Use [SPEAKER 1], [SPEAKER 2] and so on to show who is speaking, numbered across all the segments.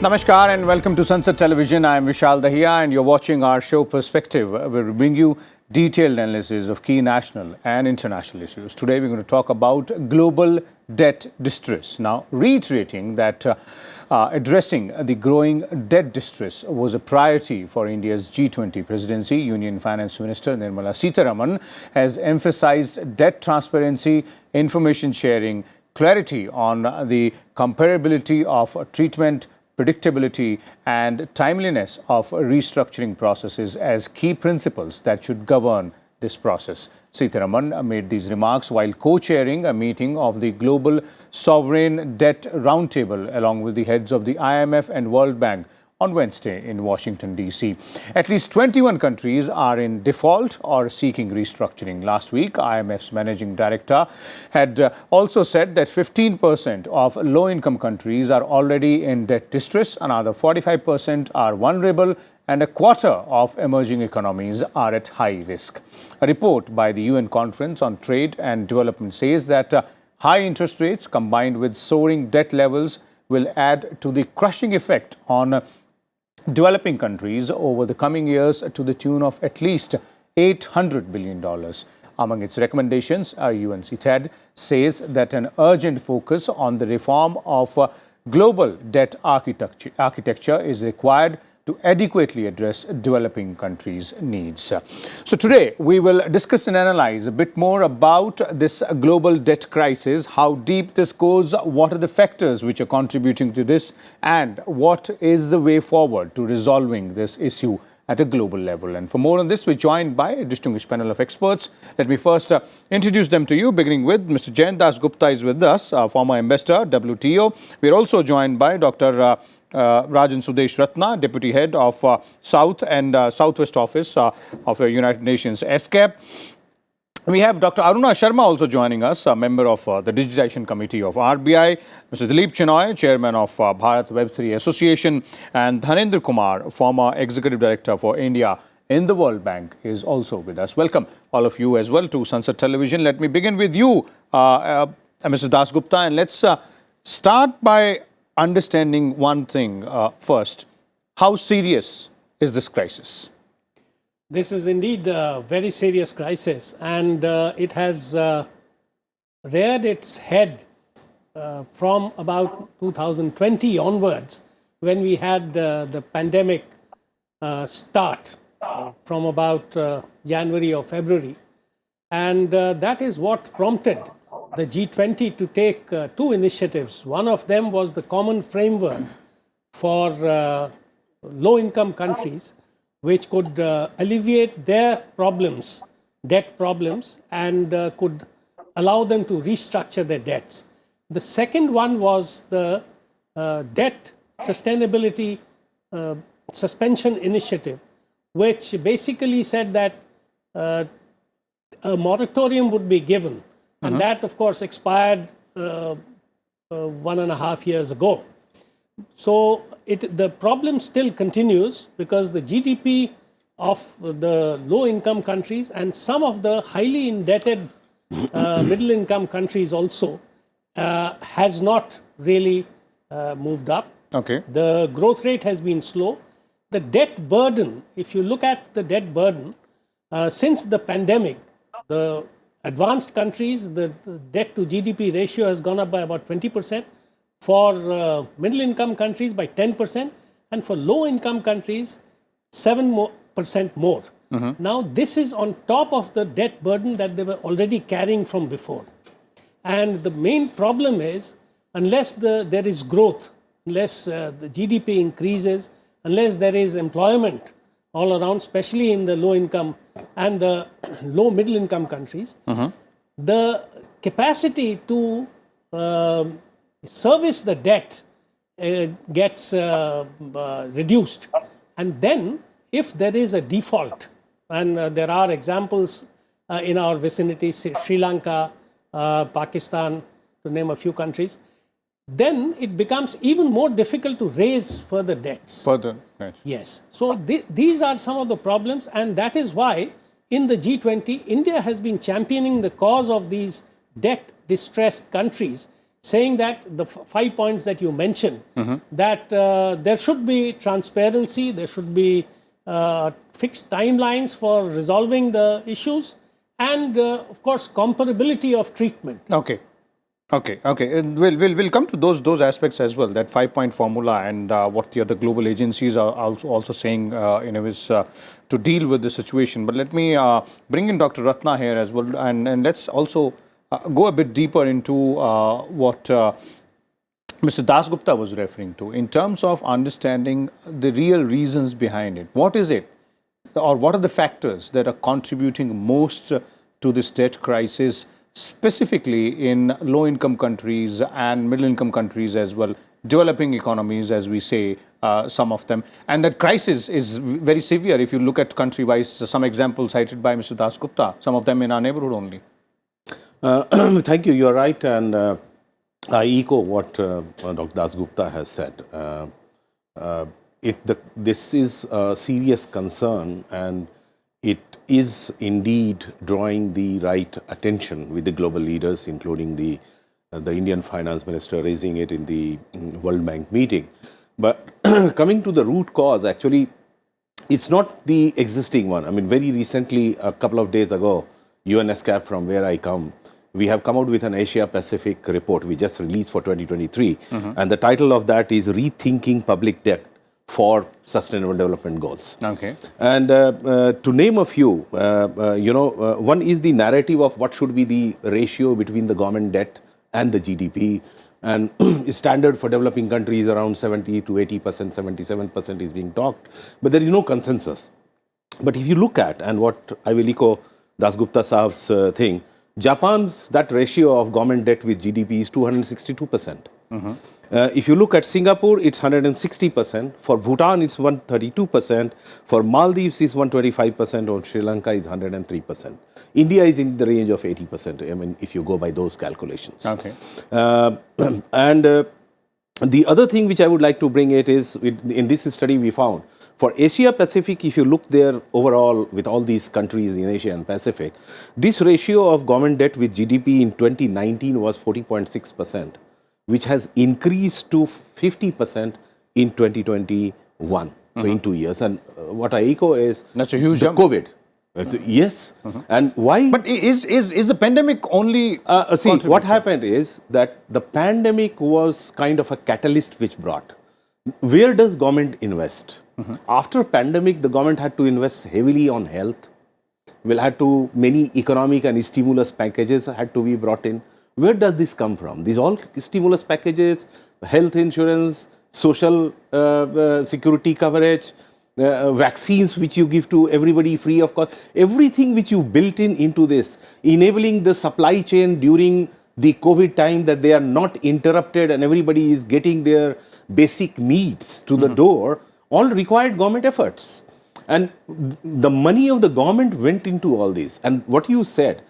[SPEAKER 1] Namaskar and welcome to Sansad Television. I am Vishal Dahiya and you're watching our show Perspective, where we bring you detailed analysis of key national and international issues. Today we're going to talk about global debt distress. Now, reiterating that addressing the growing debt distress was a priority for India's G20 presidency, Union Finance Minister Nirmala Sitharaman has emphasized debt transparency, information sharing, clarity on the comparability of treatment, predictability and timeliness of restructuring processes as key principles that should govern this process. Sitharaman made these remarks while co-chairing a meeting of the Global Sovereign Debt Roundtable along with the heads of the IMF and World Bank on Wednesday in Washington, D.C. At least 21 countries are in default or seeking restructuring. Last week, IMF's managing director had also said that 15% of low-income countries are already in debt distress, another 45% are vulnerable, and a quarter of emerging economies are at high risk. A report by the UN Conference on Trade and Development says that high interest rates combined with soaring debt levels will add to the crushing effect on developing countries over the coming years to the tune of at least $800 billion. Among its recommendations, UNCTAD says that an urgent focus on the reform of global debt architecture is required to adequately address developing countries' needs. So today, we will discuss and analyze a bit more about this global debt crisis, how deep this goes, what are the factors which are contributing to this, and what is the way forward to resolving this issue at a global level. And for more on this, we're joined by a distinguished panel of experts. Let me first introduce them to you, beginning with Mr. Jayandas Gupta is with us, former ambassador, WTO. We're also joined by Dr. Rajan Sudesh Ratna, Deputy Head of South and Southwest Office of United Nations SCAP. We have Dr. Aruna Sharma also joining us, a member of the Digitization Committee of RBI, Mr. Dilip Chenoy, Chairman of Bharat Web3 Association, and Dhanendra Kumar, former Executive Director for India in the World Bank, is also with us. Welcome all of you as well to Sansad Television. Let me begin with you, Mr. Das Gupta, and let's start by understanding one thing first. How serious is this crisis?
[SPEAKER 2] This is indeed a very serious crisis, and it has reared its head from about 2020 onwards, when we had the pandemic start from about January or February. And that is what prompted the G20 to take two initiatives. One of them was the common framework for low-income countries, which could alleviate their problems, debt problems, and could allow them to restructure their debts. The second one was the Debt Sustainability Suspension Initiative, which basically said that a moratorium would be given. And that, of course, expired 1.5 years ago. So the problem still continues because the GDP of the low-income countries and some of the highly indebted middle-income countries also has not really moved up.
[SPEAKER 1] Okay.
[SPEAKER 2] The growth rate has been slow. The debt burden, if you look at the debt burden, since the pandemic, the advanced countries, the debt to GDP ratio has gone up by about 20%. For middle-income countries by 10%, and for low-income countries, 7% more. Now, this is on top of the debt burden that they were already carrying from before. And the main problem is, unless there is growth, unless the GDP increases, unless there is employment all around, especially in the low-income and the low-middle-income countries, the capacity to service the debt gets reduced. And then if there is a default, and there are examples in our vicinity, Sri Lanka, Pakistan, to name a few countries, then it becomes even more difficult to raise further debts.
[SPEAKER 1] Right.
[SPEAKER 2] Yes. So these are some of the problems, and that is why in the G20, India has been championing the cause of these debt-distressed countries saying that the 5 points that you mentioned, that there should be transparency, there should be fixed timelines for resolving the issues, and of course comparability of treatment.
[SPEAKER 1] Okay. Okay. And we'll come to those aspects as well. That 5-point formula and what the other global agencies are also saying, is to deal with the situation. But let me bring in Dr. Ratna here as well, and let's also go a bit deeper into what Mr. Dasgupta was referring to in terms of understanding the real reasons behind it. What is it, or what are the factors that are contributing most to this debt crisis, specifically in low-income countries and middle-income countries as well, developing economies, as we say, some of them. And that crisis is very severe if you look at country-wise. Some examples cited by Mr. Dasgupta, some of them in our neighborhood only.
[SPEAKER 3] Thank you. You're right, and I echo what Dr. Dasgupta has said. This is a serious concern, and it is indeed drawing the right attention with the global leaders, including the Indian Finance Minister raising it in the World Bank meeting. But coming to the root cause, actually, it's not the existing one. I mean, very recently, a couple of days ago, UNCTAD, from where I come, we have come out with an Asia-Pacific report we just released for 2023. And the title of that is Rethinking Public Debt for Sustainable Development Goals.
[SPEAKER 1] Okay.
[SPEAKER 3] And to name a few, one is the narrative of what should be the ratio between the government debt and the GDP. And standard for developing countries around 70 to 80%, 77% is being talked. But there is no consensus. But if you look at, and what I will echo Dasgupta Sahab's thing, Japan's, that ratio of government debt with GDP is 262%. If you look at Singapore, it's 160%. For Bhutan, it's 132%. For Maldives, it's 125%. Or Sri Lanka is 103%. India is in the range of 80%. I mean, if you go by those calculations.
[SPEAKER 1] Okay.
[SPEAKER 3] And the other thing which I would like to bring it is, in this study we found, for Asia Pacific, if you look there overall with all these countries in Asia and Pacific, this ratio of government debt with GDP in 2019 was 40.6%, which has increased to 50% in 2021. So in 2 years. And what I echo is
[SPEAKER 1] that's a huge jump.
[SPEAKER 3] COVID. Yes. And why?
[SPEAKER 1] But is the pandemic only?
[SPEAKER 3] See, what happened is that the pandemic was kind of a catalyst which brought. Where does government invest? After pandemic, the government had to invest heavily on health. Many economic and stimulus packages had to be brought in. Where does this come from? These all stimulus packages, health insurance, social security coverage, vaccines which you give to everybody free of cost, everything which you built into this, enabling the supply chain during the COVID time that they are not interrupted and everybody is getting their basic needs to the door, all required government efforts. And the money of the government went into all this. And what you said,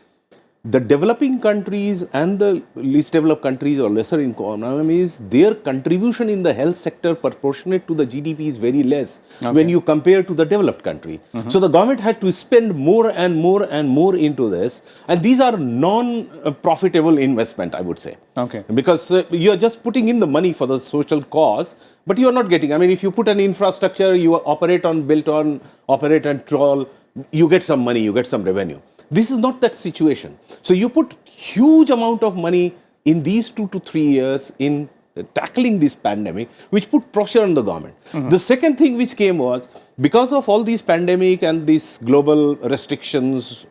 [SPEAKER 3] the developing countries and the least developed countries or lesser economies, their contribution in the health sector proportionate to the GDP is very less when you compare to the developed country. So the government had to spend more and more and more into this. And these are non-profitable investment, I would say.
[SPEAKER 1] Okay.
[SPEAKER 3] Because you are just putting in the money for the social cause, but you are not getting. I mean, if you put an infrastructure, you operate on, built on, operate and troll, you get some money, you get some revenue. This is not that situation. So you put huge amount of money in these 2 to 3 years in tackling this pandemic, which put pressure on the government. The second thing which came was, because of all these pandemic and these global restrictions,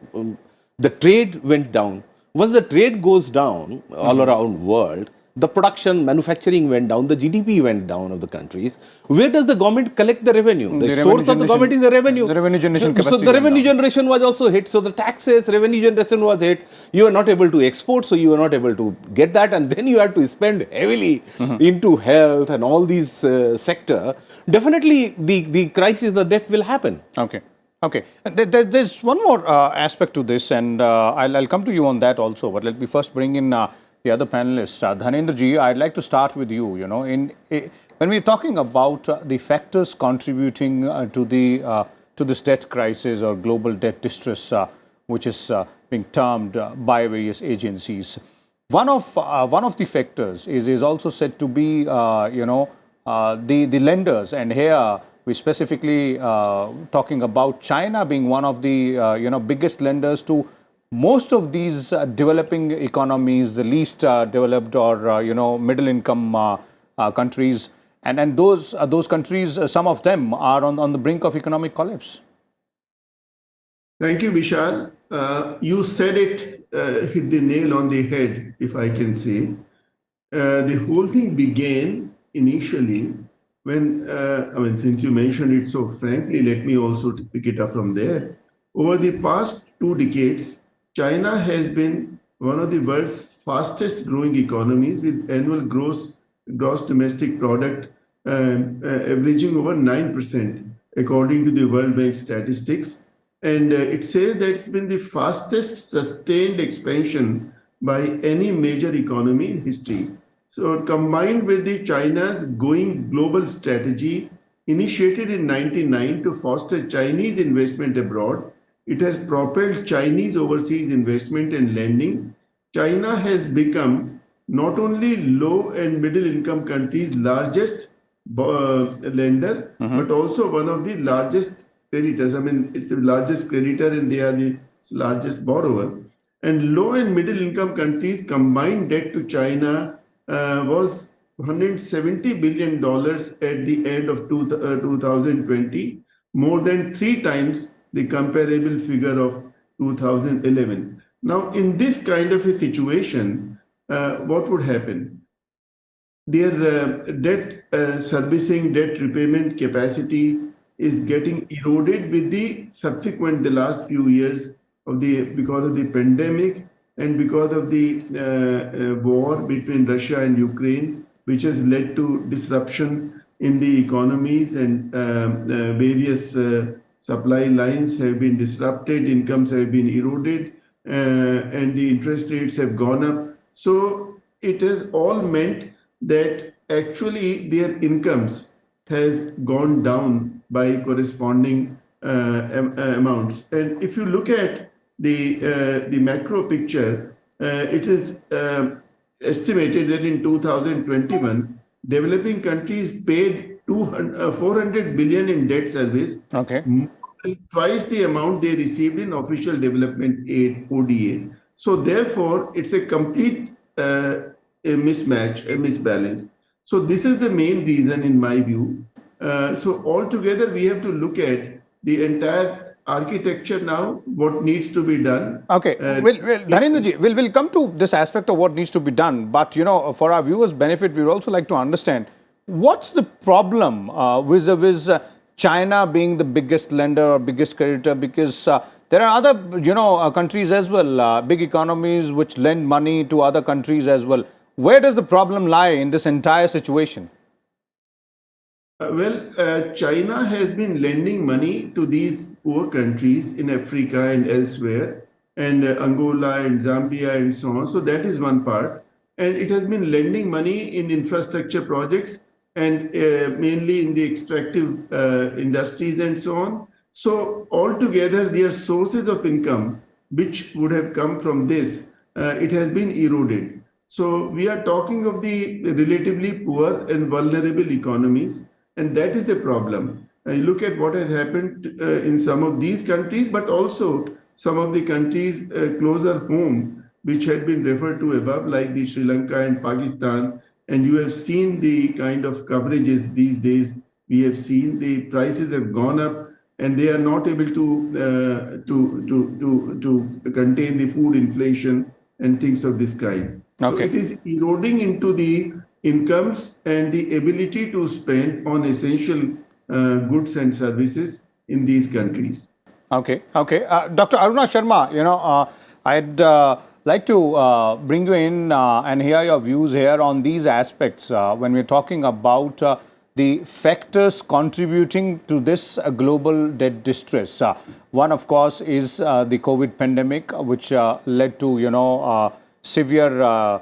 [SPEAKER 3] the trade went down. Once the trade goes down all around world, the production, manufacturing went down, the GDP went down of the countries. Where does the government collect the revenue? The source of the government is the revenue.
[SPEAKER 1] The revenue generation capacity.
[SPEAKER 3] So the revenue generation was also hit. So the taxes, revenue generation was hit. You are not able to export, so you are not able to get that. And then you have to spend heavily into health and all these sector. Definitely the crisis, the debt will happen.
[SPEAKER 1] Okay. Okay. There's one more aspect to this, and I'll come to you on that also. But let me first bring in the other panelists. Dhanendra ji, I'd like to start with you. When we're talking about the factors contributing to this debt crisis or global debt distress, which is being termed by various agencies, One of the factors is also said to be the lenders, and here we specifically talking about China being one of the biggest lenders to most of these developing economies, the least developed or middle income countries, and those countries, some of them are on the brink of economic collapse.
[SPEAKER 4] Thank you, Vishal. You said it, hit the nail on the head, if I can say. The whole thing began initially when, since you mentioned it so frankly, let me also pick it up from there. Over the past 2 decades, China has been one of the world's fastest growing economies with annual gross domestic product averaging over 9%, according to the World Bank statistics. And it says that it's been the fastest sustained expansion by any major economy in history. So combined with the China's going global strategy initiated in 1999 to foster Chinese investment abroad, it has propelled Chinese overseas investment and lending. China has become not only low and middle income countries' largest lender, but also one of the largest creditors. It's the largest creditor and they are the largest borrower. And low and middle income countries' combined debt to China was $170 billion at the end of 2020, more than 3 times the comparable figure of 2011. Now, in this kind of a situation, what would happen? Their debt servicing, debt repayment capacity is getting eroded with the last few years because of the pandemic and because of the war between Russia and Ukraine, which has led to disruption in the economies, and various supply lines have been disrupted, incomes have been eroded, and the interest rates have gone up. So it has all meant that actually their incomes has gone down by corresponding amounts. And if you look at the macro picture, it is estimated that in 2021, developing countries paid 400 billion in debt service,
[SPEAKER 1] Okay.
[SPEAKER 4] twice the amount they received in official development aid, ODA. So therefore, it's a complete a mismatch, a misbalance. So this is the main reason in my view. So altogether, we have to look at the entire architecture now, what needs to be done.
[SPEAKER 1] Okay, Dharendraji, we'll come to this aspect of what needs to be done. But, for our viewers' benefit, we'd also like to understand what's the problem vis-a-vis China being the biggest lender or biggest creditor, because there are other, countries as well, big economies which lend money to other countries as well. Where does the problem lie in this entire situation?
[SPEAKER 4] China has been lending money to these poor countries in Africa and elsewhere, and Angola and Zambia and so on. So that is one part. And it has been lending money in infrastructure projects and mainly in the extractive industries and so on. So altogether, their sources of income, which would have come from this, it has been eroded. So we are talking of the relatively poor and vulnerable economies, and that is the problem. You look at what has happened in some of these countries, but also some of the countries closer home, which had been referred to above, like the Sri Lanka and Pakistan. And you have seen the kind of coverages these days. We have seen the prices have gone up, and they are not able to contain the food inflation and things of this kind. Okay. So it is eroding into the incomes and the ability to spend on essential goods and services in these countries.
[SPEAKER 1] Okay. Dr. Aruna Sharma, I'd like to bring you in and hear your views here on these aspects when we're talking about the factors contributing to this global debt distress. One, of course, is the COVID pandemic, which led to, severe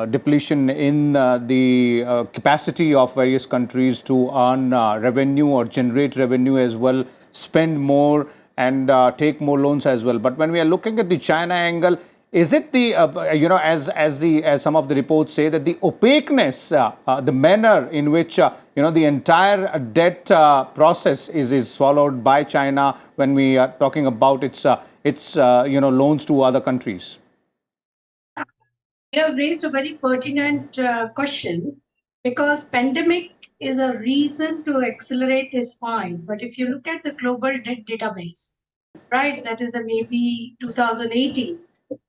[SPEAKER 1] depletion in the capacity of various countries to earn revenue or generate revenue as well, spend more and take more loans as well. But when we are looking at the China angle, Is it the, as some of the reports say, that the opaqueness, the manner in which, the entire debt process is followed by China when we are talking about its loans to other countries?
[SPEAKER 5] You have raised a very pertinent question, because pandemic is a reason to accelerate is fine. But if you look at the global debt database, right, that is the maybe 2018,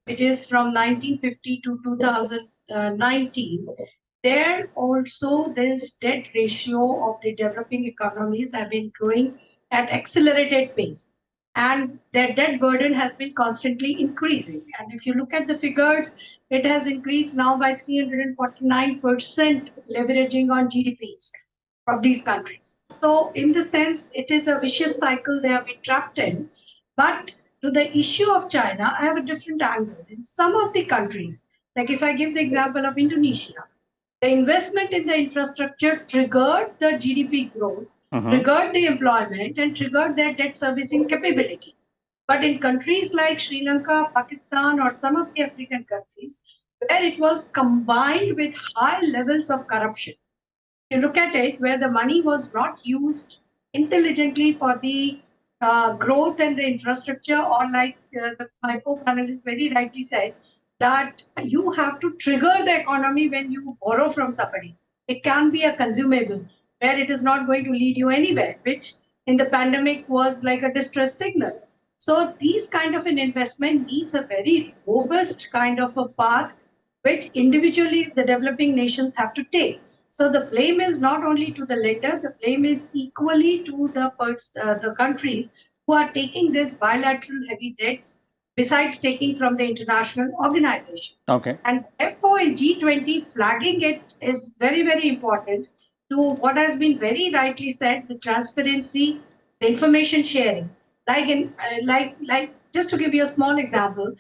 [SPEAKER 5] which is from 1950 to 2019, there also this debt ratio of the developing economies have been growing at accelerated pace, and their debt burden has been constantly increasing. And if you look at the figures, it has increased now by 349% leveraging on GDPs of these countries. So in the sense, it is a vicious cycle they have been trapped in. But to the issue of China, I have a different angle. In some of the countries, like if I give the example of Indonesia, the investment in the infrastructure triggered the GDP growth, triggered the employment, and triggered their debt servicing capability. But in countries like Sri Lanka, Pakistan, or some of the African countries, where it was combined with high levels of corruption, you look at it, where the money was not used intelligently for the growth and the infrastructure, or like my co-panelist very rightly said, that you have to trigger the economy when you borrow from somebody. It can't be a consumable where it is not going to lead you anywhere, which in the pandemic was like a distress signal. So these kind of an investment needs a very robust kind of a path, which individually the developing nations have to take. So the blame is not only to the lender, the blame is equally to the countries who are taking this bilateral heavy debts, besides taking from the international organization.
[SPEAKER 1] Okay.
[SPEAKER 5] And therefore, in G20, flagging it is very, very important to what has been very rightly said, the transparency, the information sharing. Like just to give you a small example,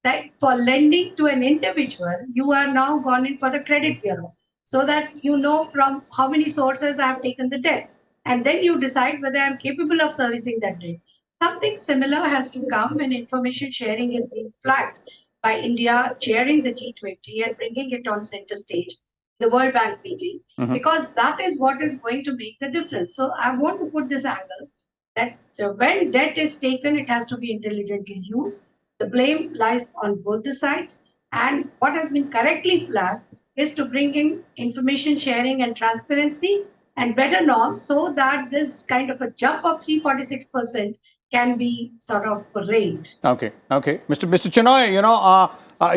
[SPEAKER 5] like for lending to an individual, you are now gone in for the credit bureau, so that you know from how many sources I have taken the debt. And then you decide whether I'm capable of servicing that debt. Something similar has to come when information sharing is being flagged by India chairing the G20 and bringing it on center stage, the World Bank meeting, because that is what is going to make the difference. So I want to put this angle that when debt is taken, it has to be intelligently used. The blame lies on both the sides. And what has been correctly flagged is to bring in information sharing and transparency and better norms, so that this kind of a jump of 346% can be sort of reined.
[SPEAKER 1] Okay. Mr. Chenoy,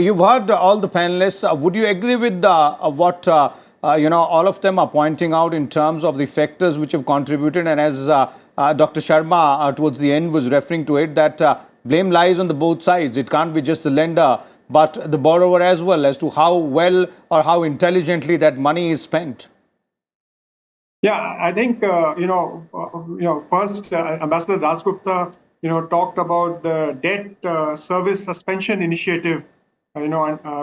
[SPEAKER 1] you've heard all the panelists. Would you agree with what all of them are pointing out in terms of the factors which have contributed? And as Dr. Sharma towards the end was referring to it, that blame lies on the both sides. It can't be just the lender, but the borrower as well, as to how well or how intelligently that money is spent.
[SPEAKER 6] Yeah, I think first Ambassador Dasgupta talked about the debt service suspension initiative,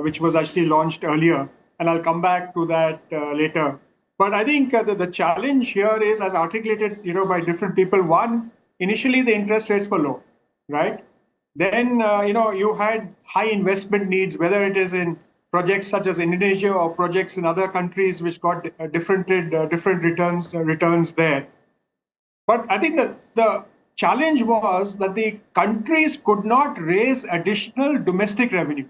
[SPEAKER 6] which was actually launched earlier, and I'll come back to that later. But I think the challenge here is, as articulated by different people. One, initially the interest rates were low, right? Then you had high investment needs, whether it is in projects such as Indonesia or projects in other countries which got different returns there. But I think that the challenge was that the countries could not raise additional domestic revenue,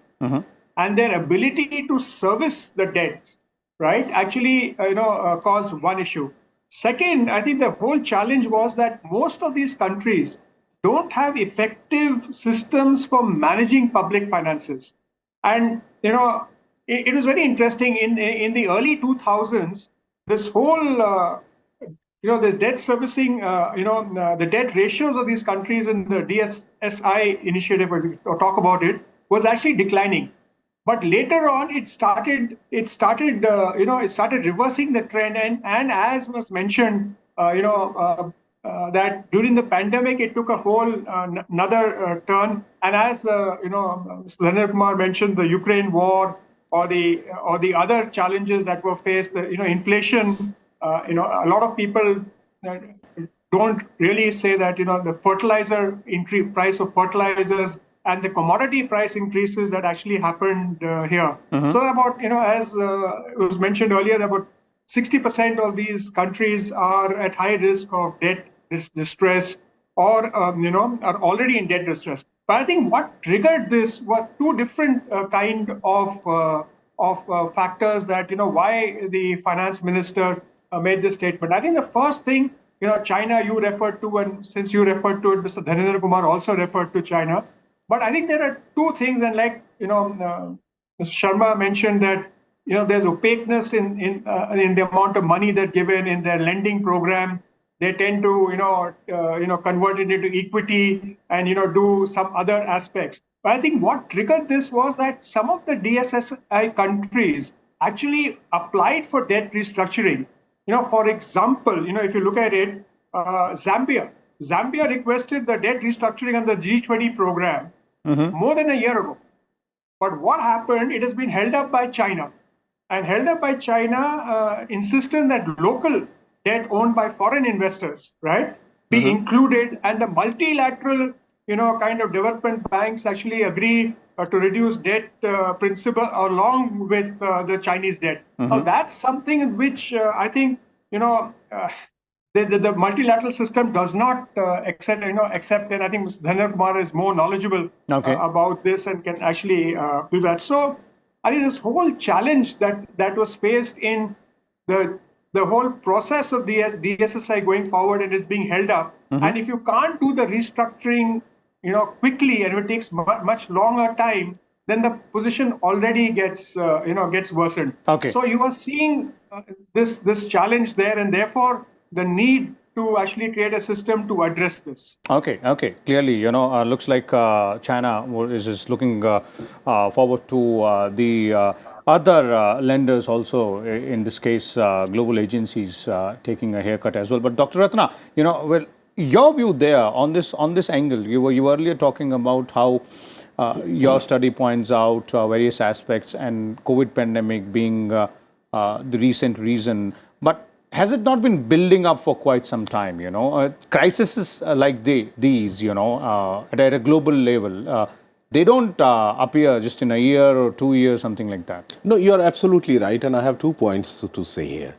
[SPEAKER 6] and their ability to service the debts, right, actually caused one issue. Second, I think the whole challenge was that most of these countries don't have effective systems for managing public finances. And it was very interesting in the early 2000s. This whole this debt servicing, the debt ratios of these countries in the DSSI initiative, or talk about it, was actually declining. But later on, it started reversing the trend, and as was mentioned, that during the pandemic, it took a whole another turn. And as Leonard Kumar mentioned, the Ukraine war or the other challenges that were faced, inflation. A lot of people don't really say that the fertilizer price of fertilizers and the commodity price increases that actually happened here. So about, as it was mentioned earlier, about 60% of these countries are at high risk of debt distress or, are already in debt distress. But I think what triggered this was two different kind of factors that, why the finance minister made this statement. I think the first thing, China you referred to, and since you referred to it, Mr. Dhanendra Kumar also referred to China. But I think there are two things, and like, Mr. Sharma mentioned that, there's opaqueness in the amount of money they're given in their lending program. They tend to, convert it into equity and, do some other aspects. But I think what triggered this was that some of the DSSI countries actually applied for debt restructuring. For example, if you look at it, Zambia requested the debt restructuring under the G20 program more than a year ago. But what happened? It has been held up by China. And held up by China insisted that local debt owned by foreign investors, right, be included, and the multilateral, kind of development banks actually agree to reduce debt principal along with the Chinese debt. Now, that's something which I think, the multilateral system does not accept, and I think Mr. Dhanendra Kumar is more knowledgeable about this and can actually do that. So I think this whole challenge that was faced in the whole process of DSSI going forward, it is being held up. And if you can't do the restructuring, quickly, and it takes much longer time, then the position already gets worsened. So you are seeing this challenge there, and therefore the need to actually create a system to address this.
[SPEAKER 1] Okay. Clearly, looks like China is looking forward to the other lenders also, in this case, global agencies taking a haircut as well. But Dr. Ratna, well, your view there on this angle, you were earlier talking about how your study points out various aspects, and COVID pandemic being the recent reason. But has it not been building up for quite some time? Crises like these, at a global level, they don't appear just in a year or 2 years, something like that.
[SPEAKER 3] No, you are absolutely right, and I have 2 points to say here.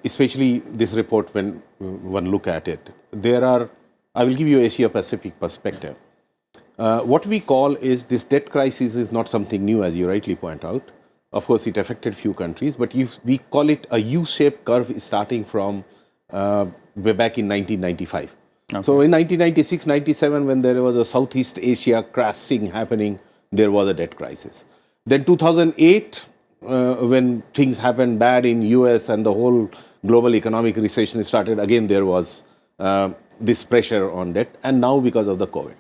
[SPEAKER 3] Especially this report, when one look at it, I will give you Asia Pacific perspective. What we call is this debt crisis is not something new, as you rightly point out. Of course, it affected few countries, but we call it a U-shaped curve starting from way back in 1995. So in 1996-97, when there was a Southeast Asia crashing happening, there was a debt crisis. Then 2008, when things happened bad in US and the whole global economic recession started, again there was this pressure on debt, and now because of the COVID.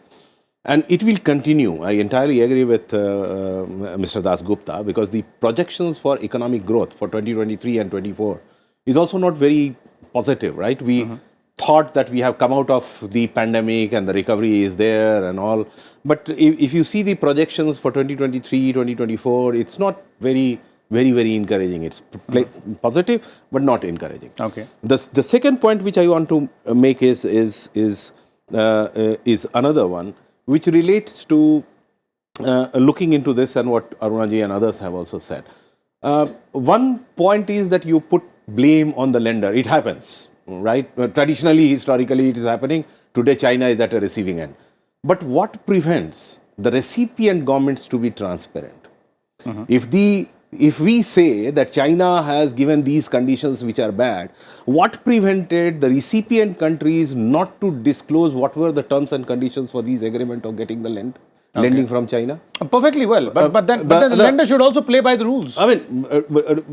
[SPEAKER 3] And it will continue. I entirely agree with Mr. Das Gupta, because the projections for economic growth for 2023 and 24 is also not very positive, right? We thought that we have come out of the pandemic and the recovery is there and all. But if you see the projections for 2023, 2024, it's not very encouraging. It's positive, but not encouraging. The second point which I want to make is another one, which relates to looking into this, and what Arunaji and others have also said. One point is that you put blame on the lender. It happens, right? Traditionally, historically, it is happening. Today, China is at a receiving end. But what prevents the recipient governments to be transparent? If we say that China has given these conditions which are bad, what prevented the recipient countries not to disclose what were the terms and conditions for these agreement of getting the lending from China?
[SPEAKER 1] Perfectly well, but then the lender should also play by the rules.
[SPEAKER 3] I mean,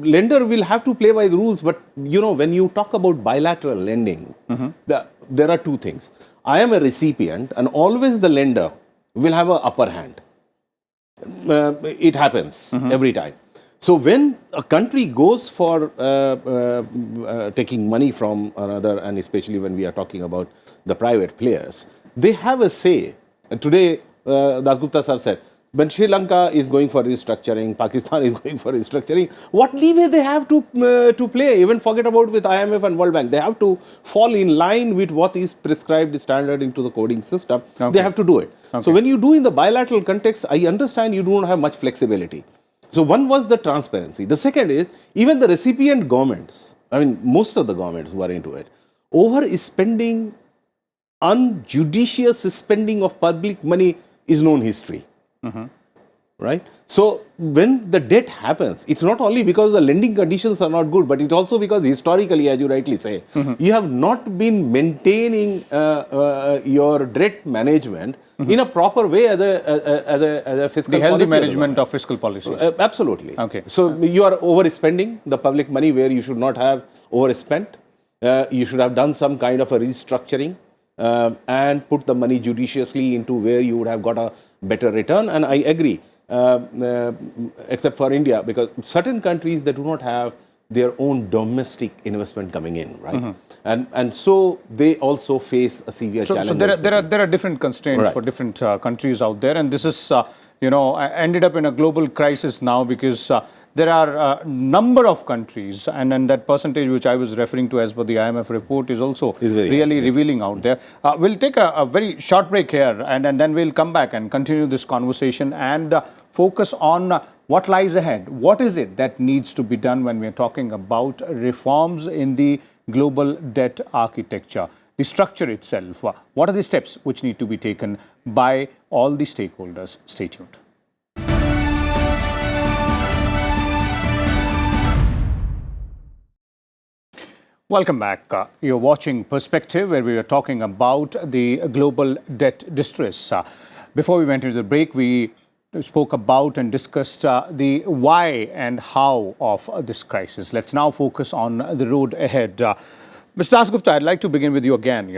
[SPEAKER 3] lender will have to play by the rules, but when you talk about bilateral lending, there are two things. I am a recipient, and always the lender will have an upper hand. It happens every time. So when a country goes for taking money from another, and especially when we are talking about the private players, they have a say. And today, Das Gupta sir said, When Sri Lanka is going for restructuring, Pakistan is going for restructuring, what leeway they have to play? Even forget about with IMF and World Bank. They have to fall in line with what is prescribed standard into the coding system.
[SPEAKER 1] Okay.
[SPEAKER 3] They have to do it.
[SPEAKER 1] Okay.
[SPEAKER 3] So when you do in the bilateral context, I understand you don't have much flexibility. So one was the transparency. The second is even the recipient governments, I mean most of the governments who are into it, overspending, unjudicious spending of public money is known history. Right? So when the debt happens, it's not only because the lending conditions are not good, but it's also because historically, as you rightly say, you have not been maintaining your debt management in a proper way as a fiscal
[SPEAKER 1] The healthy
[SPEAKER 3] policy
[SPEAKER 1] management of fiscal policies.
[SPEAKER 3] Absolutely.
[SPEAKER 1] Okay.
[SPEAKER 3] So you are overspending the public money where you should not have overspent. You should have done some kind of a restructuring and put the money judiciously into where you would have got a better return. And I agree, except for India, because certain countries that do not have their own domestic investment coming in, right? And so they also face a severe challenge.
[SPEAKER 1] So there are different constraints for different countries out there, and this is ended up in a global crisis now because there are a number of countries, and that percentage which I was referring to as per the IMF report is also really revealing out there. We'll take a very short break here, and then we'll come back and continue this conversation and focus on what lies ahead. What is it that needs to be done when we're talking about reforms in the global debt architecture? The structure itself, what are the steps which need to be taken by all the stakeholders? Stay tuned. Welcome back. You're watching Perspective, where we are talking about the global debt distress. Before we went into the break, we spoke about and discussed the why and how of this crisis. Let's now focus on the road ahead. Mr. Dasgupta, I'd like to begin with you again.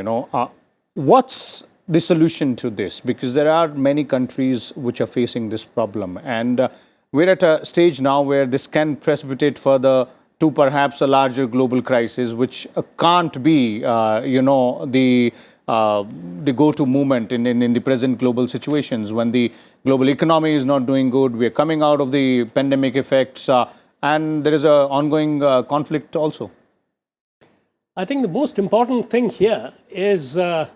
[SPEAKER 1] What's the solution to this? Because there are many countries which are facing this problem, and we're at a stage now where this can precipitate further to perhaps a larger global crisis, which can't be, the go-to movement in the present global situations when the global economy is not doing good. We are coming out of the pandemic effects, and there is an ongoing conflict also.
[SPEAKER 2] I think the most important thing here is the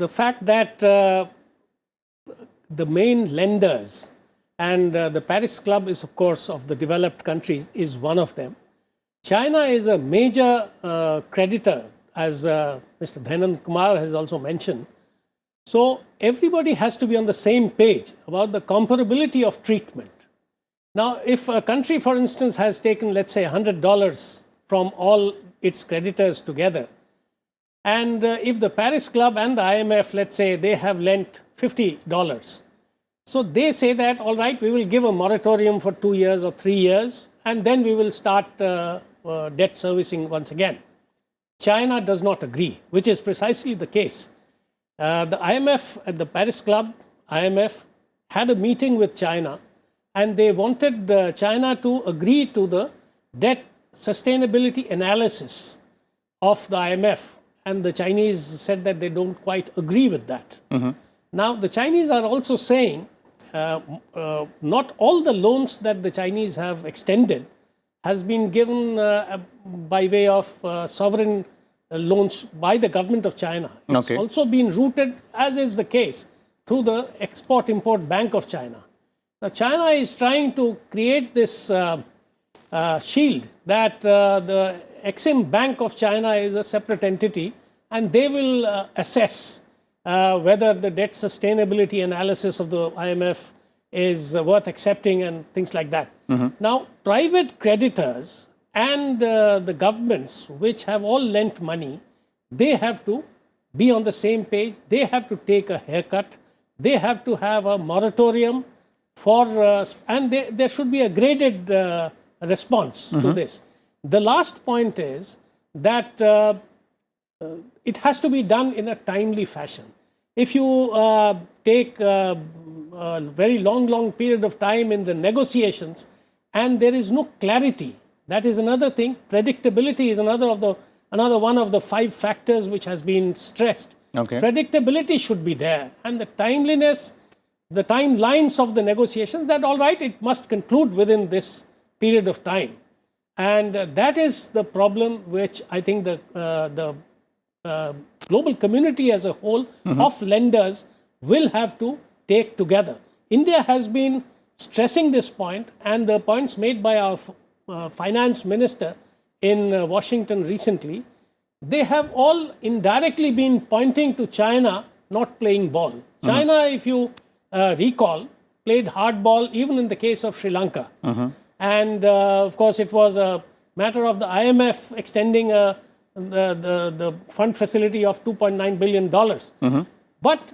[SPEAKER 2] fact that the main lenders, and the Paris Club is, of course, of the developed countries, is one of them. China is a major creditor, as Mr. Dhanand Kumar has also mentioned. So everybody has to be on the same page about the comparability of treatment. Now, if a country, for instance, has taken, let's say, $100 from all its creditors together, and if the Paris Club and the IMF, let's say, they have lent $50, so they say that, all right, we will give a moratorium for 2 years or 3 years, and then we will start debt servicing once again. China does not agree, which is precisely the case. The IMF and the Paris Club, IMF, had a meeting with China, and they wanted China to agree to the debt sustainability analysis of the IMF. And the Chinese said that they don't quite agree with that. Now, the Chinese are also saying not all the loans that the Chinese have extended has been given by way of sovereign loans by the government of China. It's also been routed, as is the case, through the Export-Import Bank of China. Now, China is trying to create this shield that the Exim Bank of China is a separate entity, and they will assess whether the debt sustainability analysis of the IMF is worth accepting and things like that. Now, private creditors and the governments, which have all lent money, they have to be on the same page. They have to take a haircut. They have to have a moratorium for, and there should be a graded response to this. The last point is that it has to be done in a timely fashion. If you take a very long period of time in the negotiations and there is no clarity, that is another thing. Predictability is another one of the 5 factors which has been stressed.
[SPEAKER 1] Okay.
[SPEAKER 2] Predictability should be there. And the timeliness, the timelines of the negotiations, that all right, it must conclude within this period of time. And that is the problem which I think the global community as a whole of lenders will have to take together. India has been stressing this point, and the points made by our finance minister in Washington recently, they have all indirectly been pointing to China not playing ball. China, if you recall, played hardball even in the case of Sri Lanka. And of course, it was a matter of the IMF extending the fund facility of $2.9 billion. But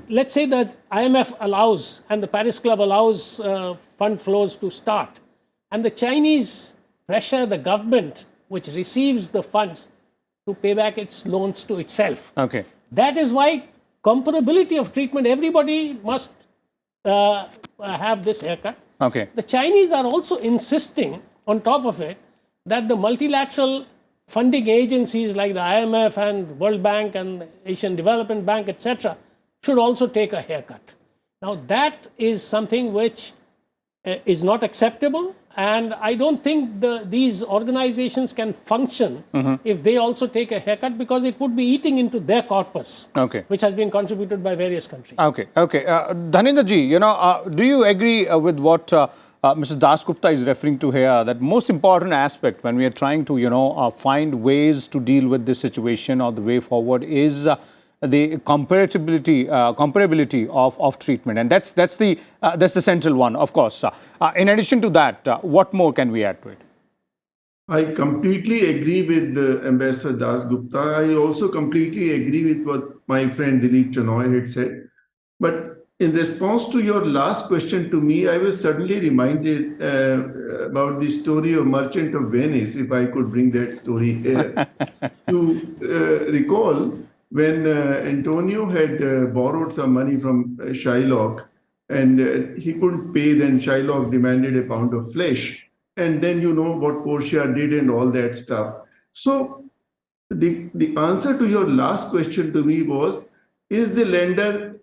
[SPEAKER 2] let's say that IMF allows and the Paris Club allows fund flows to start, and the Chinese pressure the government which receives the funds to pay back its loans to itself.
[SPEAKER 1] Okay.
[SPEAKER 2] That is why comparability of treatment, everybody must have this haircut.
[SPEAKER 1] Okay.
[SPEAKER 2] The Chinese are also insisting on top of it that the multilateral funding agencies like the IMF and World Bank and Asian Development Bank, etc., should also take a haircut. Now that is something which is not acceptable, and I don't think these organizations can function if they also take a haircut, because it would be eating into their corpus, which has been contributed by various countries.
[SPEAKER 1] Okay. Dhanendra ji, do you agree with what Mr. Dasgupta is referring to here, that most important aspect when we are trying to, find ways to deal with this situation or the way forward is the comparability of treatment, and that's the central one, of course. In addition to that, what more can we add to it?
[SPEAKER 4] I completely agree with Ambassador Dasgupta. I also completely agree with what my friend Dilip Chanoy had said. But in response to your last question to me, I was suddenly reminded about the story of Merchant of Venice, if I could bring that story here. To recall, when Antonio had borrowed some money from Shylock and he couldn't pay, then Shylock demanded a pound of flesh. And then you know what Portia did and all that stuff. So the answer to your last question to me was, is the lender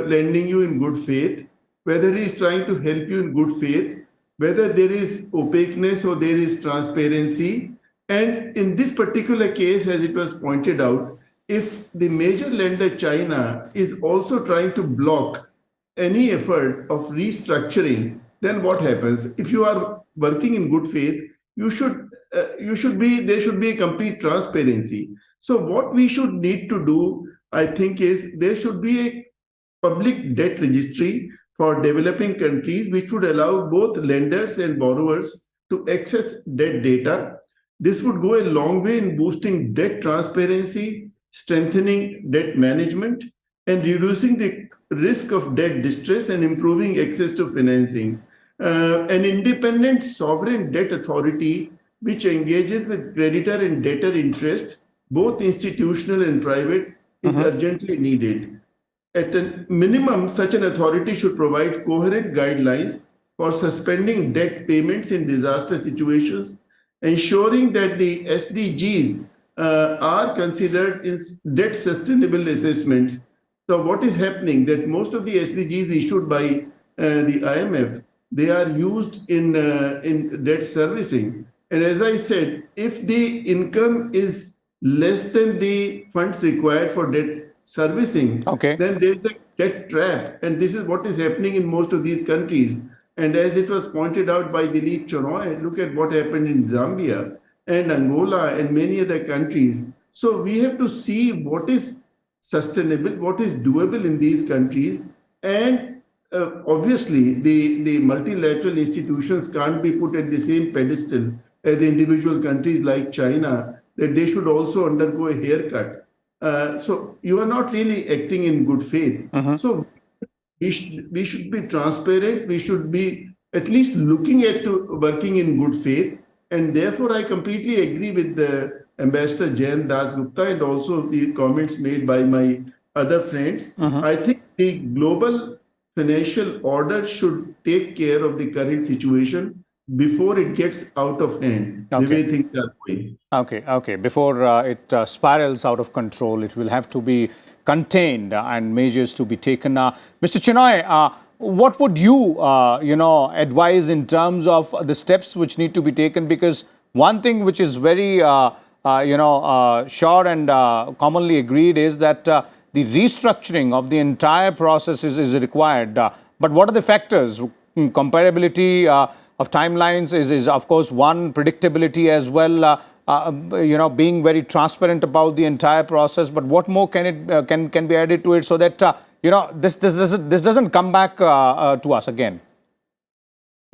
[SPEAKER 4] lending you in good faith? Whether he is trying to help you in good faith, whether there is opaqueness or there is transparency. And in this particular case, as it was pointed out, if the major lender, China, is also trying to block any effort of restructuring, then what happens? If you are working in good faith, there should be a complete transparency. So what we should need to do, I think, is there should be a public debt registry for developing countries, which would allow both lenders and borrowers to access debt data. This would go a long way in boosting debt transparency, strengthening debt management, and reducing the risk of debt distress and improving access to financing. An independent sovereign debt authority which engages with creditor and debtor interests, both institutional and private, is urgently needed. At a minimum, such an authority should provide coherent guidelines for suspending debt payments in disaster situations, ensuring that the SDGs are considered in debt sustainable assessments. So what is happening, that most of the SDGs issued by the IMF, they are used in debt servicing. And as I said, if the income is less than the funds required for debt servicing, then there's a debt trap. And this is what is happening in most of these countries. And as it was pointed out by Dilip Chanoy, look at what happened in Zambia and Angola and many other countries. So we have to see what is sustainable, what is doable in these countries. And obviously, the multilateral institutions can't be put at the same pedestal as the individual countries like China, that they should also undergo a haircut. So you are not really acting in good faith. So we should be transparent. We should be at least looking at working in good faith. And therefore, I completely agree with the Ambassador Jain Dasgupta and also the comments made by my other friends. I think the global financial order should take care of the current situation before it gets out of hand, the way things are going.
[SPEAKER 1] Okay. Before it spirals out of control, it will have to be contained and measures to be taken. Mr. Chinoy, what would you, advise in terms of the steps which need to be taken? Because one thing which is very, sure and commonly agreed is that the restructuring of the entire process is required. But what are the factors? Comparability of timelines is of course one, predictability as well, being very transparent about the entire process. But what more can be added to it so that this doesn't come back to us again?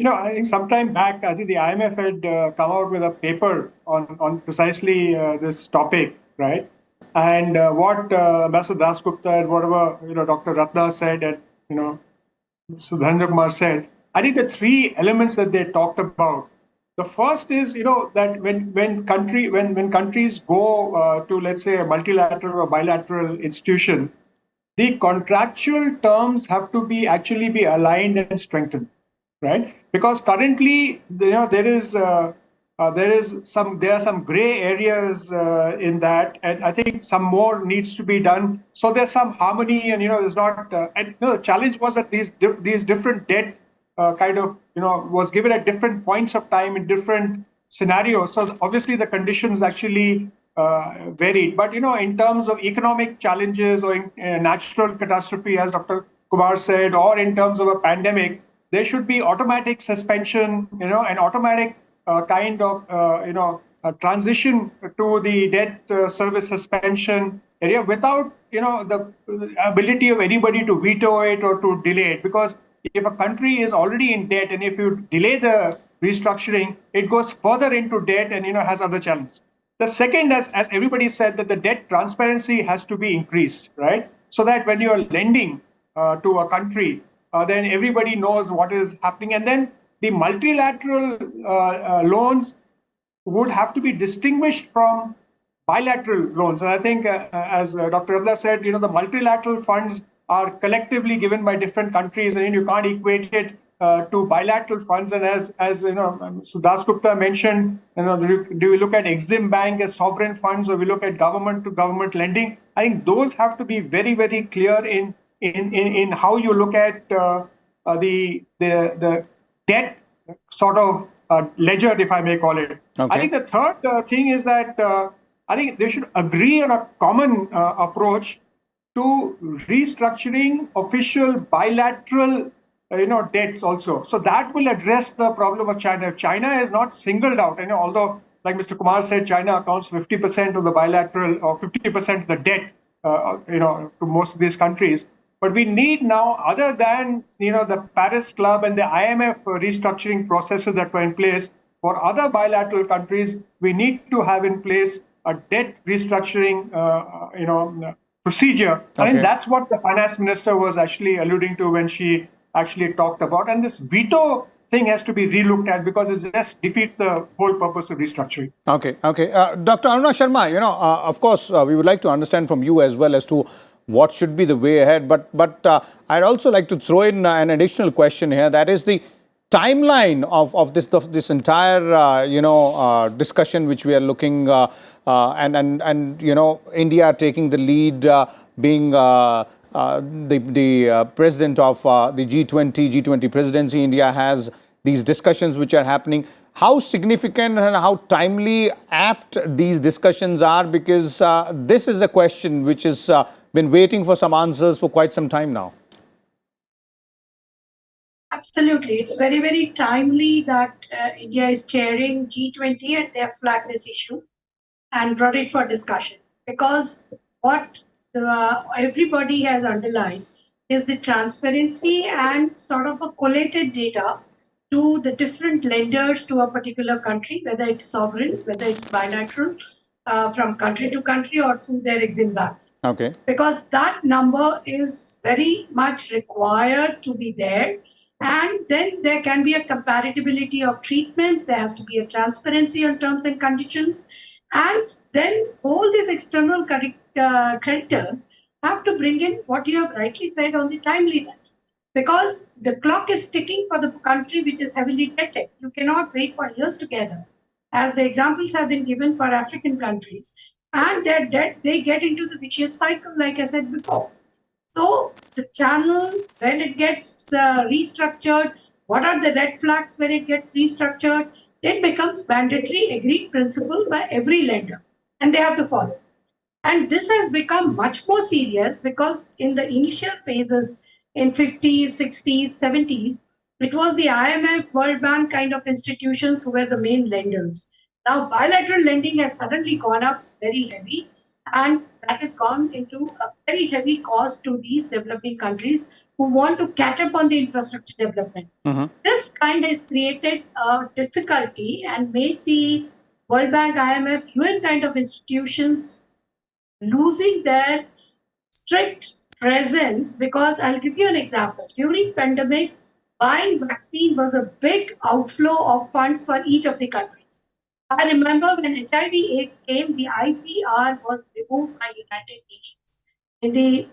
[SPEAKER 6] I think sometime back, I think the IMF had come out with a paper on precisely this topic, right? And what Ambassador Dasgupta and whatever Dr. Ratna said and Sudhandra Kumar said, I think the three elements that they talked about. The first is that when countries go to, let's say, a multilateral or bilateral institution, the contractual terms have to be aligned and strengthened, right? Because currently there are some gray areas in that, and I think some more needs to be done. So there's some harmony, and there's not. The challenge was that these different debt was given at different points of time in different scenarios. So obviously the conditions actually varied. But in terms of economic challenges or natural catastrophe, as Dr. Kumar said, or in terms of a pandemic, there should be automatic suspension, an automatic a transition to the debt service suspension area without the ability of anybody to veto it or to delay it. Because if a country is already in debt and if you delay the restructuring, it goes further into debt and has other challenges. The second, as everybody said, that the debt transparency has to be increased, right? So that when you're lending to a country, then everybody knows what is happening. And then the multilateral loans would have to be distinguished from bilateral loans. And I think, as Dr. Radha said, the multilateral funds are collectively given by different countries, and you can't equate it to bilateral funds. And as Sudas Gupta mentioned, do we look at Exim Bank as sovereign funds, or we look at government to government lending? I think those have to be very, very clear in how you look at the debt sort of ledger, if I may call it. Okay. I think the third thing is that I think they should agree on a common approach to restructuring official bilateral debts also. So that will address the problem of China. If China is not singled out, although, like Mr. Kumar said, China accounts for 50% of the bilateral or 50% of the debt, to most of these countries. But we need now, other than the Paris Club and the IMF restructuring processes that were in place, for other bilateral countries, we need to have in place a debt restructuring procedure. Okay. I think that's what the finance minister was actually alluding to when she actually talked about. And this veto thing has to be relooked at because it just defeats the whole purpose of restructuring.
[SPEAKER 1] Okay. Dr. Aruna Sharma, of course, we would like to understand from you as well as to what should be the way ahead. But I'd also like to throw in an additional question here. That is the timeline of this entire discussion which we are looking and India taking the lead, being the president of the G20 presidency. India has these discussions which are happening. How significant and how timely, apt these discussions are, because this is a question which has been waiting for some answers for quite some time now.
[SPEAKER 5] Absolutely. It's very, very timely that India is chairing G20 and they have flagged this issue and brought it for discussion. Because what everybody has underlined is the transparency and sort of a collated data to the different lenders to a particular country, whether it's sovereign, whether it's bilateral, from country to country or through their Exim banks. Okay. Because that number is very much required to be there. And then there can be a comparability of treatments. There has to be a transparency on terms and conditions. And then all these external creditors have to bring in what you have rightly said on the timeliness. because the clock is ticking for the country which is heavily indebted. You cannot wait for years together, as the examples have been given for African countries, and their debt, they get into the vicious cycle, like I said before. So the channel, when it gets restructured, what are the red flags when it gets restructured? It becomes mandatory agreed principle by every lender, and they have to follow. And this has become much more serious because in the initial phases in 50s, 60s, 70s, it was the IMF, World Bank kind of institutions who were the main lenders. Now, bilateral lending has suddenly gone up very heavy, and that has gone into a very heavy cost to these developing countries who want to catch up on the infrastructure development. This kind has created a difficulty and made the World Bank, IMF, UN kind of institutions losing their strict presence, because I'll give you an example. During pandemic, buying vaccine was a big outflow of funds for each of the countries. I remember when HIV/AIDS came, the IPR was removed by United Nations. In the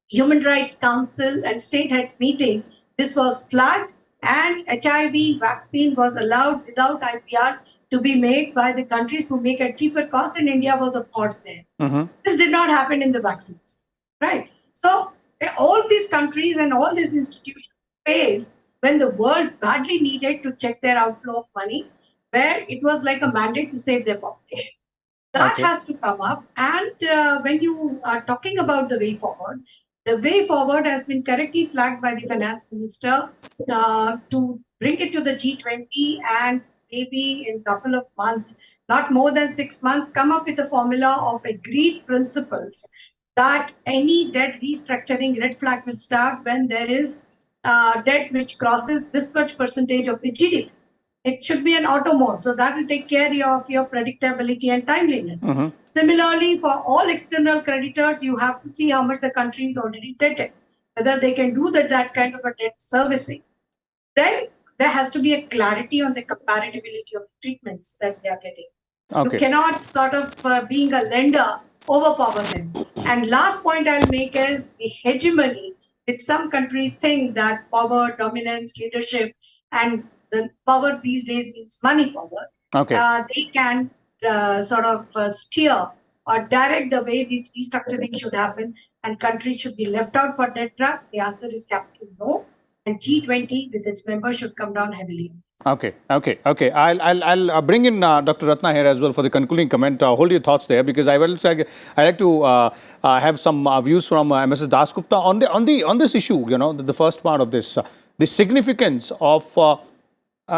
[SPEAKER 5] Human Rights Council and state heads meeting, this was flagged, and HIV vaccine was allowed without IPR to be made by the countries who make at cheaper cost, and India was of course there. This did not happen in the vaccines, right? So all these countries and all these institutions failed when the world badly needed to check their outflow of money, where it was like a mandate to save their population. That has to come up. And when you are talking about the way forward has been correctly flagged by the finance minister to bring it to the G20, and maybe in a couple of months, not more than 6 months, come up with a formula of agreed principles that any debt restructuring red flag will start when there is debt which crosses this much percentage of the GDP. It should be an auto mode, so that will take care of your predictability and timeliness. Similarly, for all external creditors, you have to see how much the country is already indebted, whether they can do that kind of a debt servicing. Then there has to be a clarity on the comparability of treatments that they are getting. You cannot sort of, being a lender, overpower them. And last point I'll make is the hegemony, which some countries think that power, dominance, leadership, and the power these days means money power. They can steer or direct the way this restructuring should happen, and countries should be left out for debt trap. The answer is capital no. And G20 with its members should come down heavily.
[SPEAKER 1] Okay. I'll bring in Dr. Ratna here as well for the concluding comment. Hold your thoughts there, because I like to have some views from Mrs. Dasgupta on this issue. The first part of this, the significance of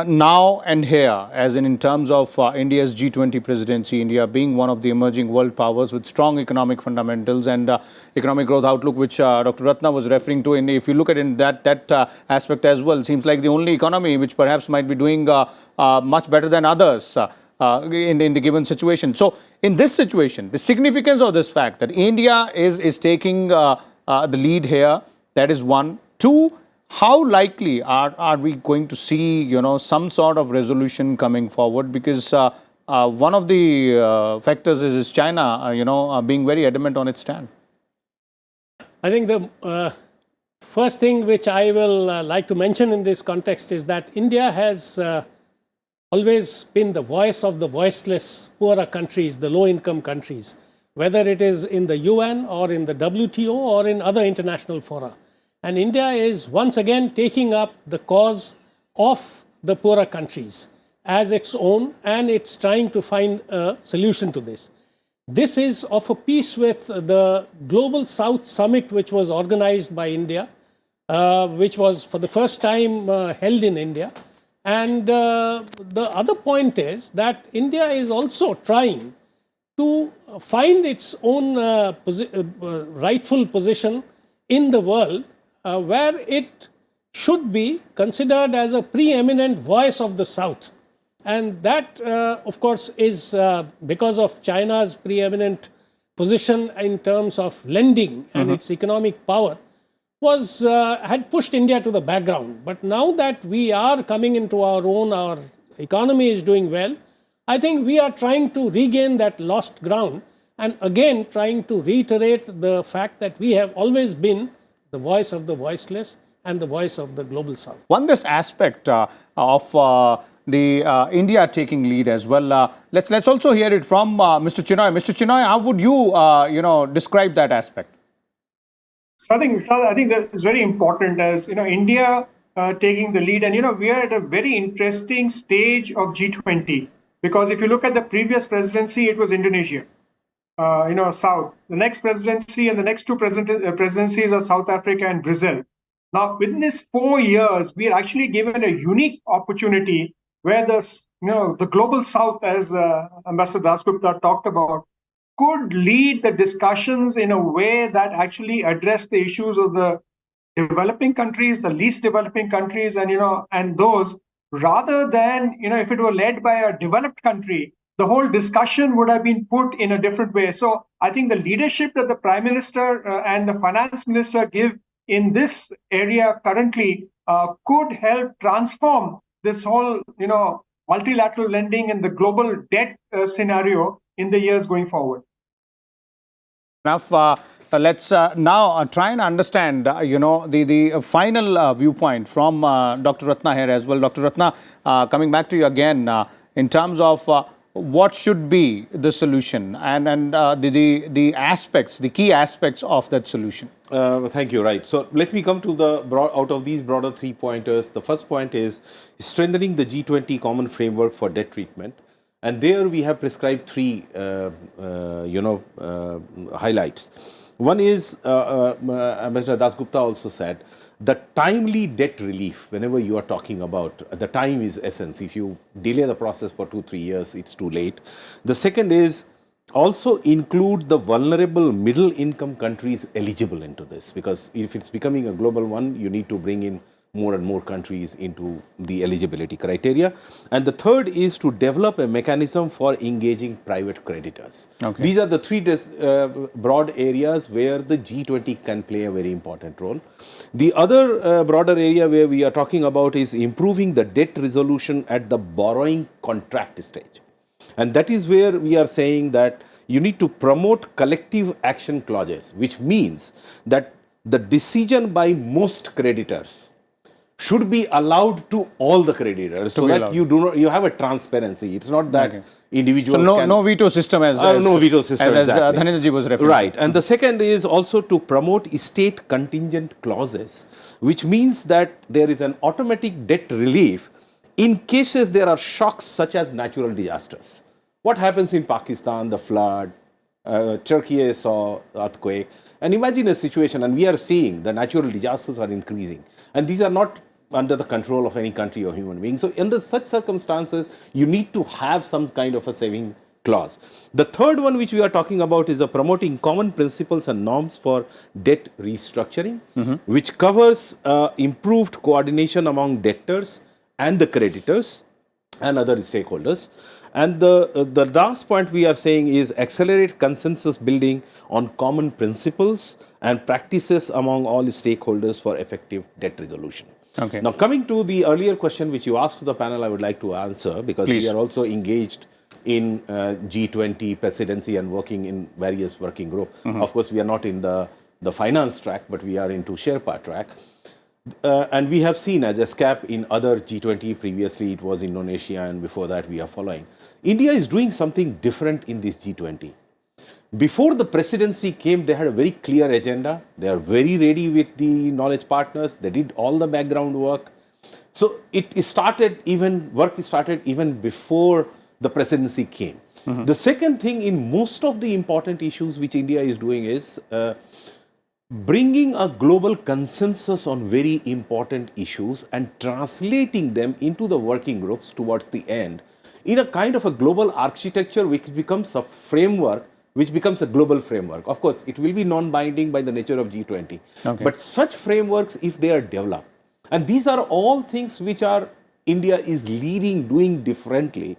[SPEAKER 1] now and here, as in terms of India's G20 presidency, India being one of the emerging world powers with strong economic fundamentals and economic growth outlook, which Dr. Ratna was referring to. And if you look at it in that aspect as well, seems like the only economy which perhaps might be doing much better than others in the given situation. So in this situation, the significance of this fact that India is taking the lead here, that is one. Two, how likely are we going to see, some sort of resolution coming forward? Because one of the factors is China, being very adamant on its stand.
[SPEAKER 2] I think the first thing which I will like to mention in this context is that India has always been the voice of the voiceless poorer countries, the low-income countries, whether it is in the UN or in the WTO or in other international fora. And India is once again taking up the cause of the poorer countries as its own, and it's trying to find a solution to this. This is of a piece with the Global South Summit, which was organized by India, which was for the first time held in India. And the other point is that India is also trying to find its own rightful position in the world, where it should be considered as a preeminent voice of the South. And that, of course, is because of China's preeminent position in terms of lending and its economic power, had pushed India to the background. But now that we are coming into our own, our economy is doing well, I think we are trying to regain that lost ground, and again trying to reiterate the fact that we have always been the voice of the voiceless, and the voice of the global south.
[SPEAKER 1] One this aspect of the India taking lead as well. Let's also hear it from Mr. Chinoy. Mr. Chinoy, how would you describe that aspect?
[SPEAKER 6] So I think that is very important as India taking the lead, and we are at a very interesting stage of G20 because if you look at the previous presidency, it was Indonesia, South. The next presidency and the next two presidencies are South Africa and Brazil. Now, within these 4 years, we are actually given a unique opportunity where the global South, as Ambassador Dasgupta talked about, could lead the discussions in a way that actually address the issues of the developing countries, the least developing countries, and those, rather than if it were led by a developed country, the whole discussion would have been put in a different way. So I think the leadership that the Prime Minister and the Finance Minister give in this area currently could help transform this whole multilateral lending and the global debt scenario in the years going forward.
[SPEAKER 1] Enough. Let's now try and understand, the final viewpoint from Dr. Ratna here as well. Dr. Ratna, coming back to you again, in terms of what should be the solution and the aspects, the key aspects of that solution.
[SPEAKER 3] Thank you. Right. So let me come to out of these broader 3 pointers. The first point is strengthening the G20 common framework for debt treatment. And there we have prescribed 3, highlights. One is, Ambassador Dasgupta also said, the timely debt relief, whenever you are talking about, the time is essence. If you delay the process for 2-3 years, it's too late. The second is also include the vulnerable middle income countries eligible into this, because if it's becoming a global one, you need to bring in more and more countries into the eligibility criteria. And the third is to develop a mechanism for engaging private creditors. Okay. These are the 3 broad areas where the G20 can play a very important role. The other broader area where we are talking about is improving the debt resolution at the borrowing contract stage. And that is where we are saying that you need to promote collective action clauses, which means that the decision by most creditors should be allowed to all the creditors, so that you have a transparency. It's not that individuals
[SPEAKER 1] so no veto system as Dhanindraji was referring.
[SPEAKER 3] Right. And the second is also to promote state contingent clauses, which means that there is an automatic debt relief in cases there are shocks such as natural disasters. What happens in Pakistan, the flood, Turkey saw earthquake, and imagine a situation, and we are seeing the natural disasters are increasing, and these are not under the control of any country or human being. So under such circumstances, you need to have some kind of a saving clause. The third one which we are talking about is promoting common principles and norms for debt restructuring, which covers improved coordination among debtors and the creditors and other stakeholders. And the last point we are saying is accelerate consensus building on common principles and practices among all stakeholders for effective debt resolution. Okay. Now, coming to the earlier question which you asked to the panel, I would like to answer, because we are also engaged in G20 presidency and working in various working groups. Of course, we are not in the finance track, but we are into Sherpa track. And we have seen as a SCAP in other G20, previously it was Indonesia, and before that we are following. India is doing something different in this G20. Before the presidency came, they had a very clear agenda. They are very ready with the knowledge partners. They did all the background work. So work started even before the presidency came. The second thing, in most of the important issues which India is doing is bringing a global consensus on very important issues and translating them into the working groups towards the end in a kind of a global architecture which becomes a framework, which becomes a global framework. Of course, it will be non-binding by the nature of G20. Okay. But such frameworks, if they are developed, and these are all things which India is leading, doing differently,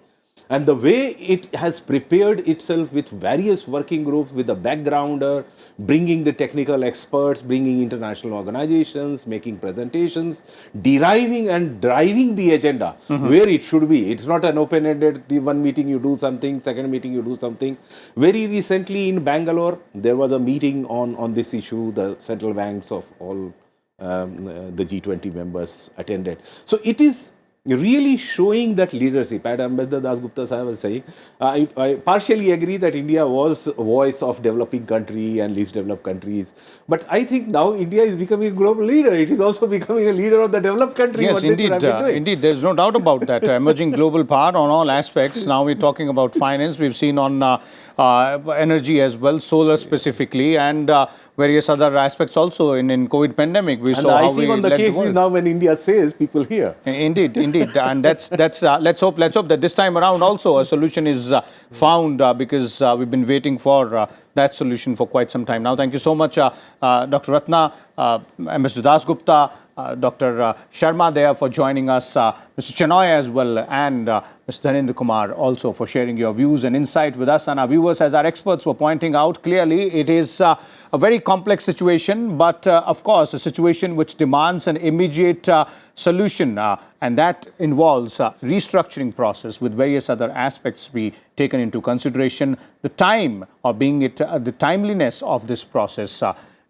[SPEAKER 3] and the way it has prepared itself with various working groups, with a backgrounder, bringing the technical experts, bringing international organizations, making presentations, deriving and driving the agenda where it should be. It's not an open-ended, one meeting you do something, second meeting you do something. Very recently in Bangalore, there was a meeting on this issue, the central banks of all the G20 members attended. So it is really showing that leadership. As Ambassador Dasgupta Sahib was saying, I partially agree that India was a voice of developing country and least developed countries. But I think now India is becoming a global leader. It is also becoming a leader of the developed country.
[SPEAKER 1] Yes, indeed, there's no doubt about that. Emerging global power on all aspects. Now we're talking about finance. We've seen on energy as well, solar specifically, and various other aspects also in COVID pandemic. We
[SPEAKER 3] And
[SPEAKER 1] saw
[SPEAKER 3] the
[SPEAKER 1] how
[SPEAKER 3] icing
[SPEAKER 1] we
[SPEAKER 3] on the
[SPEAKER 1] led
[SPEAKER 3] case
[SPEAKER 1] world.
[SPEAKER 3] is now when India says, people hear.
[SPEAKER 1] Indeed, and that's let's hope that this time around also a solution is found because we've been waiting for that solution for quite some time now. Thank you so much, Dr. Ratna, Mr. Dasgupta, Dr. Sharma there for joining us, Mr. Chenoy as well, and Mr. Dhanendra Kumar also for sharing your views and insight with us and our viewers. As our experts were pointing out, clearly it is a very complex situation, but of course a situation which demands an immediate solution, and that involves restructuring process with various other aspects be taken into consideration. The time, or being it the timeliness of this process,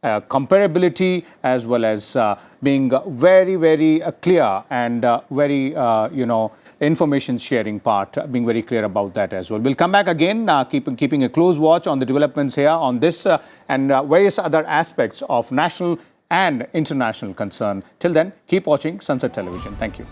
[SPEAKER 1] comparability, as well as being very, very clear and very, information sharing part, being very clear about that as well. We'll come back again, keeping a close watch on the developments here on this and various other aspects of national and international concern. Till then, keep watching Sansad Television. Thank you.